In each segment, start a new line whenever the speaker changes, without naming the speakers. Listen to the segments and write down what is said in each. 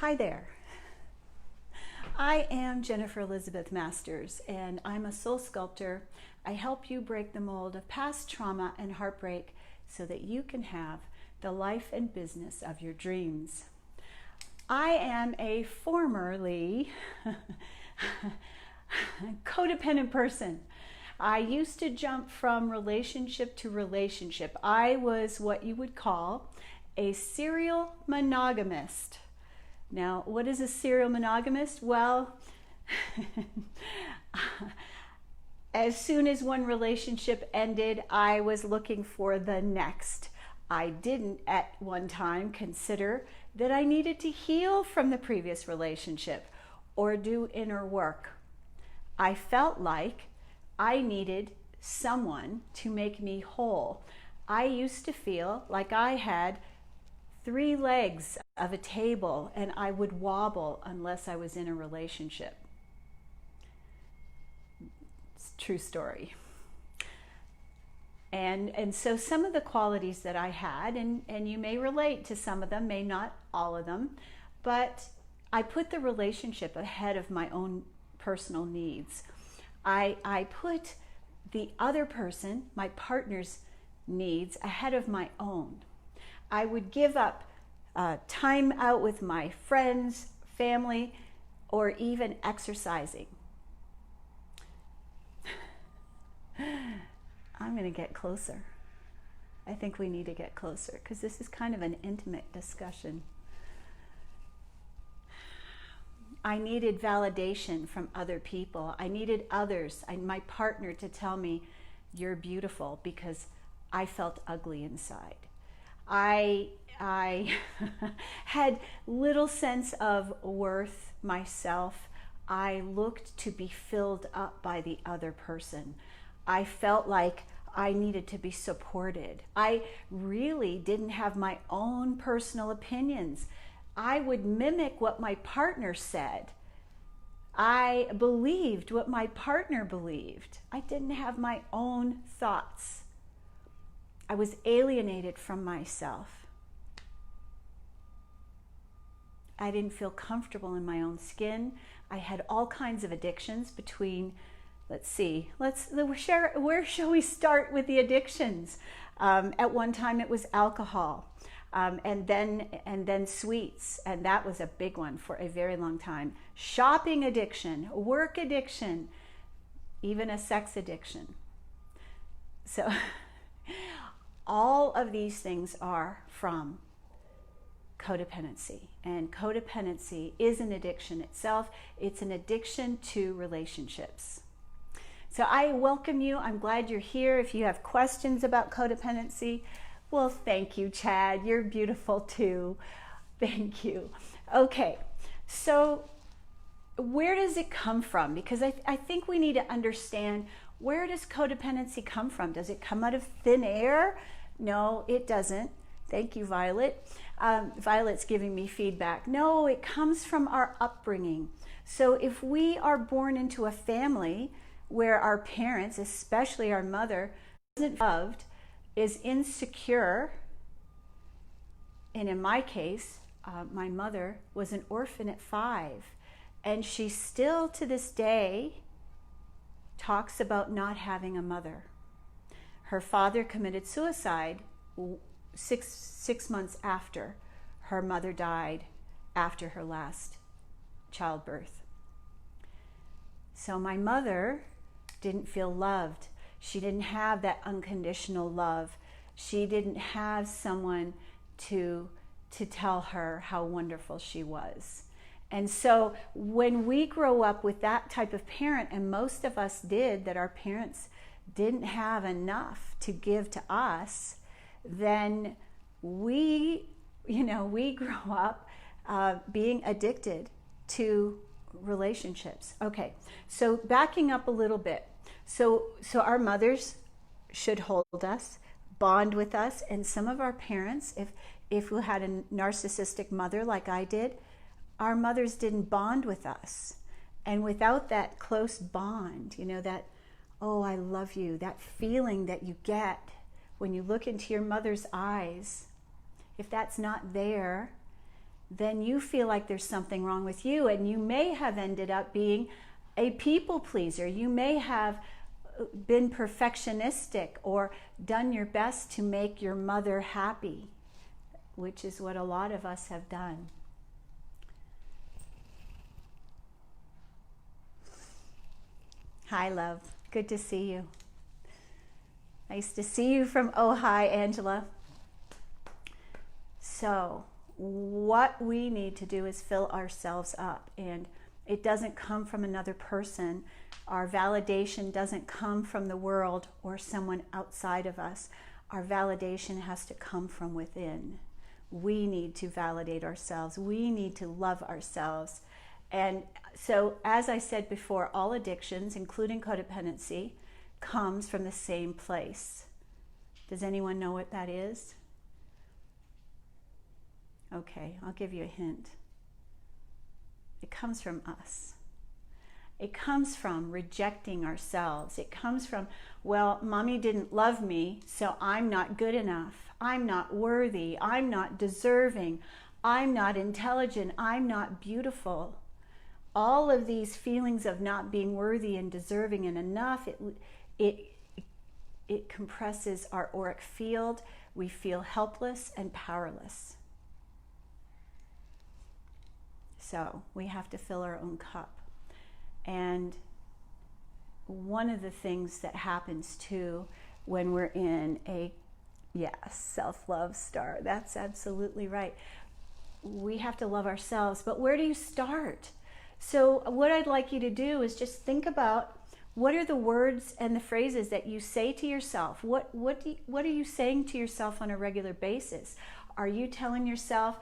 Hi there. I am Jennifer Elizabeth Masters, and I'm a soul sculptor. I help you break the mold of past trauma and heartbreak so that you can have the life and business of your dreams. I am a formerly codependent person. I used to jump from relationship to relationship. I was what you would call a serial monogamist. Now, what is a serial monogamist? Well, as soon as one relationship ended, I was looking for the next. I didn't at one time consider that I needed to heal from the previous relationship or do inner work. I felt like I needed someone to make me whole. I used to feel like I had 3 legs of a table and I would wobble unless I was in a relationship. It's a true story. And so some of the qualities that I had, and you may relate to some of them, may not all of them, but I put the relationship ahead of my own personal needs. I put the other person, my partner's needs, ahead of my own. I would give up time out with my friends, family, or even exercising. I'm going to get closer. I think we need to get closer because this is kind of an intimate discussion. I needed validation from other people. I needed others, my partner, to tell me, "You're beautiful," because I felt ugly inside. I had little sense of worth myself. I looked to be filled up by the other person. I felt like I needed to be supported. I really didn't have my own personal opinions. I would mimic what my partner said. I believed what my partner believed. I didn't have my own thoughts. I was alienated from myself. I didn't feel comfortable in my own skin. I had all kinds of addictions between, let's see, where shall we start with the addictions? At one time it was alcohol, and then sweets, and that was a big one for a very long time. Shopping addiction, work addiction, even a sex addiction. So all of these things are from codependency, and codependency is an addiction itself. It's an addiction to relationships. So I welcome you. I'm glad you're here. If you have questions about codependency, well, thank you, Chad. You're beautiful too. Thank you. Okay, so where does it come from? Because I think we need to understand, where does codependency come from? Does it come out of thin air? No, it doesn't. Thank you, Violet. Violet's giving me feedback. No, it comes from our upbringing. So if we are born into a family where our parents, especially our mother, isn't loved, is insecure, and in my case, my mother was an orphan at 5, and she still to this day talks about not having a mother. Her father committed suicide six months after her mother died, after her last childbirth. So my mother didn't feel loved. She didn't have that unconditional love. She didn't have someone to tell her how wonderful she was. And so when we grow up with that type of parent, and most of us did, that our parents didn't have enough to give to us, then we grow up being addicted to relationships. Okay, so backing up a little bit. So our mothers should hold us, bond with us, and some of our parents, if we had a narcissistic mother like I did, our mothers didn't bond with us. And without that close bond, that, "Oh, I love you," that feeling that you get when you look into your mother's eyes, if that's not there, then you feel like there's something wrong with you, and you may have ended up being a people pleaser. You may have been perfectionistic or done your best to make your mother happy, which is what a lot of us have done. Hi, love. Good to see you. Nice to see you from Ojai, Angela. So, what we need to do is fill ourselves up, and it doesn't come from another person. Our validation doesn't come from the world or someone outside of us. Our validation has to come from within. We need to validate ourselves. We need to love ourselves. And so, as I said before, all addictions, including codependency, comes from the same place. Does anyone know what that is? Okay, I'll give you a hint. It comes from us. It comes from rejecting ourselves. It comes from, well, mommy didn't love me, so I'm not good enough. I'm not worthy. I'm not deserving. I'm not intelligent. I'm not beautiful. All of these feelings of not being worthy and deserving and enough, it compresses our auric field. We feel helpless and powerless. So we have to fill our own cup. And one of the things that happens too when we're in a self-love star, that's absolutely right. We have to love ourselves, but where do you start? So what I'd like you to do is just think about, what are the words and the phrases that you say to yourself? What are you saying to yourself on a regular basis? Are you telling yourself,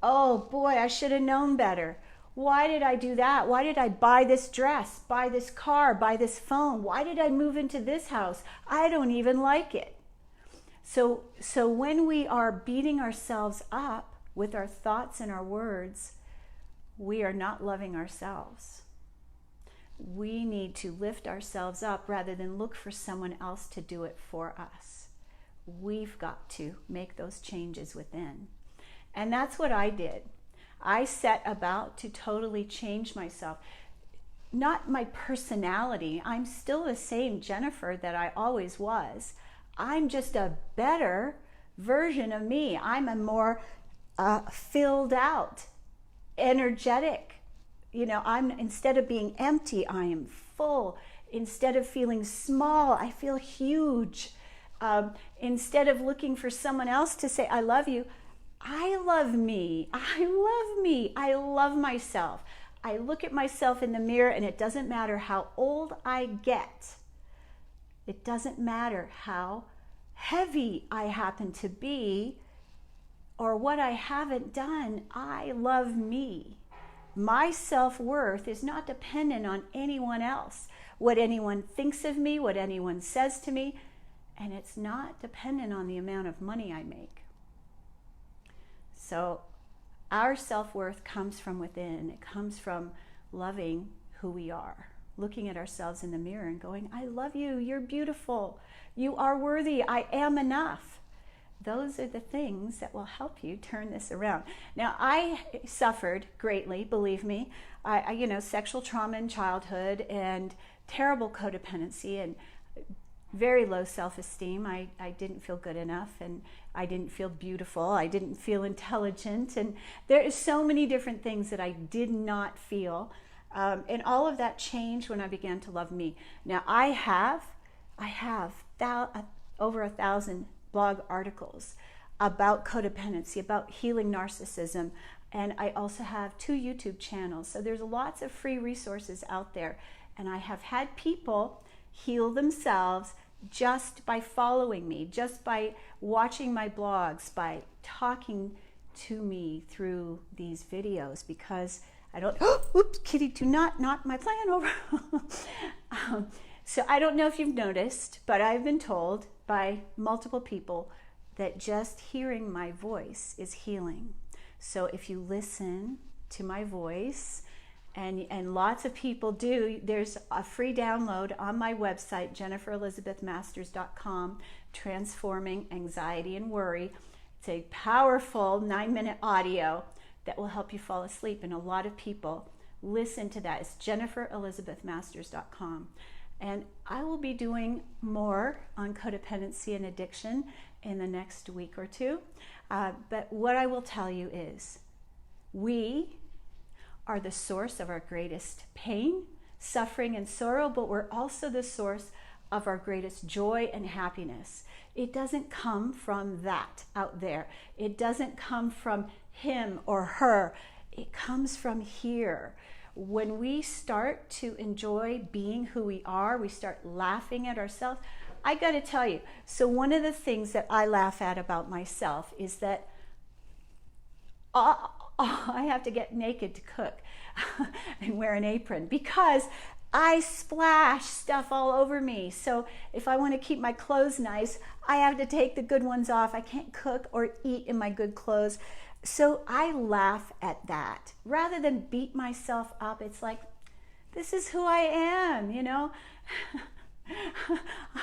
oh boy, I should have known better. Why did I do that? Why did I buy this dress, buy this car, buy this phone? Why did I move into this house? I don't even like it. So when we are beating ourselves up with our thoughts and our words, we are not loving ourselves. We need to lift ourselves up rather than look for someone else to do it for us. We've got to make those changes within. And that's what I did. I set about to totally change myself. Not my personality. I'm still the same Jennifer that I always was. I'm just a better version of me. I'm a more filled out, energetic. Instead of being empty, I am full. Instead of feeling small, I feel huge. Instead of looking for someone else to say, I love you, I love me. I love me. I love myself. I look at myself in the mirror, and it doesn't matter how old I get. It doesn't matter how heavy I happen to be or what I haven't done. I love me. My self-worth is not dependent on anyone else, what anyone thinks of me, what anyone says to me, and it's not dependent on the amount of money I make. So our self-worth comes from within. It comes from loving who we are, looking at ourselves in the mirror and going, I love you, you're beautiful, you are worthy, I am enough. Those are the things that will help you turn this around. Now, I suffered greatly, believe me. Sexual trauma in childhood and terrible codependency and very low self-esteem. I didn't feel good enough, and I didn't feel beautiful. I didn't feel intelligent, and there is so many different things that I did not feel. And all of that changed when I began to love me. Now, I have over 1,000 blog articles about codependency, about healing narcissism, and I also have 2 YouTube channels. So there's lots of free resources out there, and I have had people heal themselves just by following me, just by watching my blogs, by talking to me through these videos, because I don't, oops, Kitty, do not knock my plan over. So I don't know if you've noticed, but I've been told by multiple people that just hearing my voice is healing. So if you listen to my voice, and lots of people do, there's a free download on my website, jenniferelizabethmasters.com, Transforming Anxiety and Worry. It's a powerful 9-minute audio that will help you fall asleep. And a lot of people listen to that. It's jenniferelizabethmasters.com. And I will be doing more on codependency and addiction in the next week or two. But what I will tell you is, we are the source of our greatest pain, suffering, and sorrow, but we're also the source of our greatest joy and happiness. It doesn't come from that out there. It doesn't come from him or her. It comes from here. When we start to enjoy being who we are, we start laughing at ourselves. I got to tell you, so one of the things that I laugh at about myself is that I have to get naked to cook and wear an apron because I splash stuff all over me. So if I want to keep my clothes nice, I have to take the good ones off. I can't cook or eat in my good clothes. So I laugh at that. Rather than beat myself up, it's like, this is who I am, you know?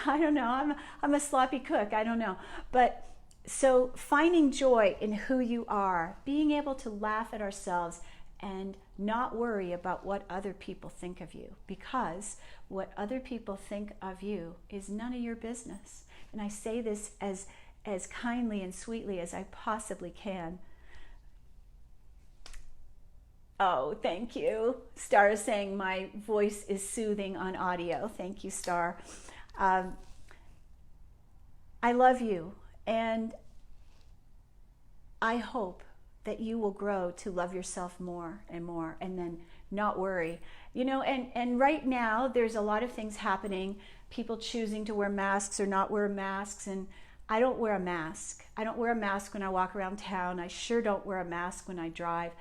I don't know. I'm a sloppy cook. I don't know. But so finding joy in who you are, being able to laugh at ourselves and not worry about what other people think of you, because what other people think of you is none of your business. And I say this as kindly and sweetly as I possibly can. Oh, thank you. Star is saying my voice is soothing on audio. Thank you, Star. I love you, and I hope that you will grow to love yourself more, and then not worry. You know, and right now there's a lot of things happening, people choosing to wear masks or not wear masks, and I don't wear a mask. I don't wear a mask when I walk around town. I sure don't wear a mask when I drive.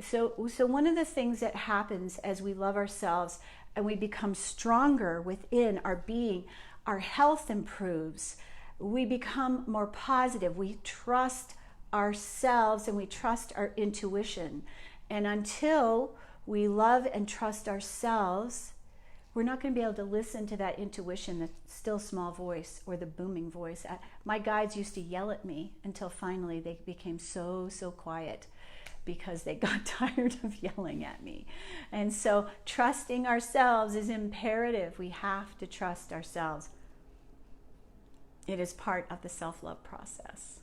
So one of the things that happens as we love ourselves and we become stronger within our being, our health improves. We become more positive. We trust ourselves and we trust our intuition. And until we love and trust ourselves, we're not going to be able to listen to that intuition, the still small voice or the booming voice. My guides used to yell at me until finally they became so quiet, because they got tired of yelling at me. And so trusting ourselves is imperative. We have to trust ourselves. It is part of the self-love process.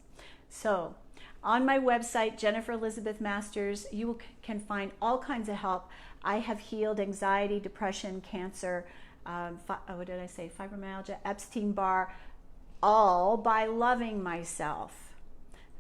So on my website, Jennifer Elizabeth Masters, you can find all kinds of help. I have healed anxiety, depression, cancer, fibromyalgia, Epstein-Barr, all by loving myself.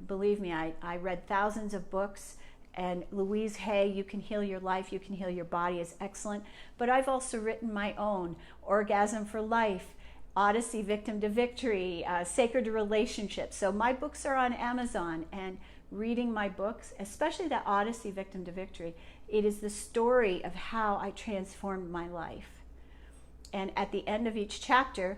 Believe me, I read thousands of books, and Louise Hay, You Can Heal Your Life, You Can Heal Your Body is excellent. But I've also written my own, Orgasm for Life, Odyssey, Victim to Victory, Sacred Relationships. So my books are on Amazon, and reading my books, especially that Odyssey, Victim to Victory, it is the story of how I transformed my life. And at the end of each chapter,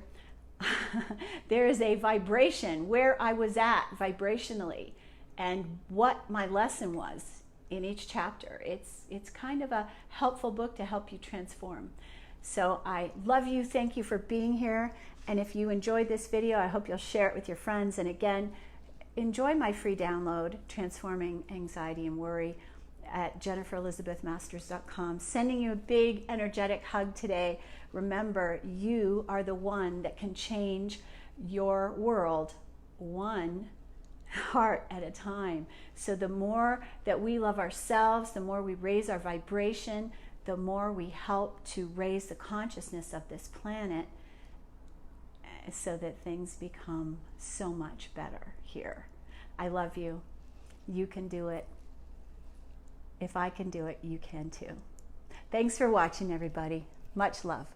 there is a vibration where I was at vibrationally and what my lesson was in each chapter. It's kind of a helpful book to help you transform. So I love you. Thank you for being here. And if you enjoyed this video, I hope you'll share it with your friends. And again, enjoy my free download, Transforming Anxiety and Worry, at jenniferelizabethmasters.com. Sending you a big energetic hug today. Remember, you are the one that can change your world one heart at a time. So the more that we love ourselves, the more we raise our vibration, the more we help to raise the consciousness of this planet, so that things become so much better here. I love you. You can do it. If I can do it, you can too. Thanks for watching, everybody. Much love.